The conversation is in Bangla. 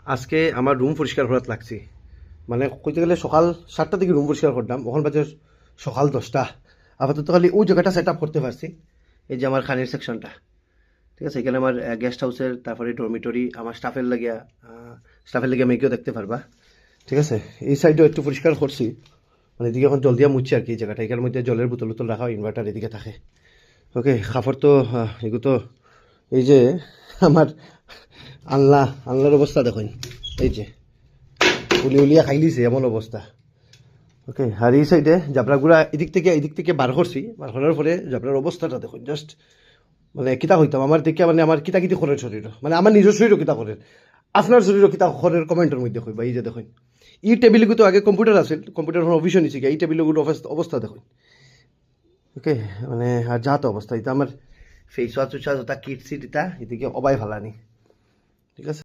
আজকে আমার রুম পরিষ্কার করার লাগছে, মানে কইতে গেলে সকাল 7টা থেকে রুম পরিষ্কার করতাম, ওখান বাজে সকাল 10টা। আপাতত খালি ওই জায়গাটা সেট আপ করতে পারছি, এই যে আমার খানের সেকশনটা, ঠিক আছে। এখানে আমার গেস্ট হাউসের, তারপরে ডরমিটরি, আমার স্টাফের লেগে মেয়েকেও দেখতে পারবা, ঠিক আছে। এই সাইডও একটু পরিষ্কার করছি, মানে এদিকে এখন জল দিয়া মুছছি আর কি। এই জায়গাটা এখানের মধ্যে জলের বোতল উতল রাখা হয়, ইনভার্টার এদিকে থাকে। ওকে, খাবার তো এগুলো তো এই যে আমার আল্লাহর অবস্থা দেখুন, এই যে উলিয়া খাই লিছে এমন অবস্থা। ওকে, আর এই সাইডে জাবরাগুড়া এদিক থেকে বার করছি, বার করার পরে জাবরার অবস্থাটা দেখুন জাস্ট, মানে কিতা হইতাম আমার দেখে, মানে আমার কিতা কিতি করেন শরীর, মানে আমার নিজের শরীরও কিতা করেন, আপনার শরীরও কিতা করেন কমেন্টের মধ্যে কইবা। এই যে দেখুন, এই টেবিলগুলো তো আগে কম্পিউটার আছিল, কম্পিউটার অফিসও নিছি, এই টেবিলগুলো অবস্থা দেখুন। ওকে, মানে আর যা তো অবস্থা, এটা আমার ফেস ওয়াশ টা কিট সিট এটা এদিকে অবাই ফালানি, ঠিক আছে।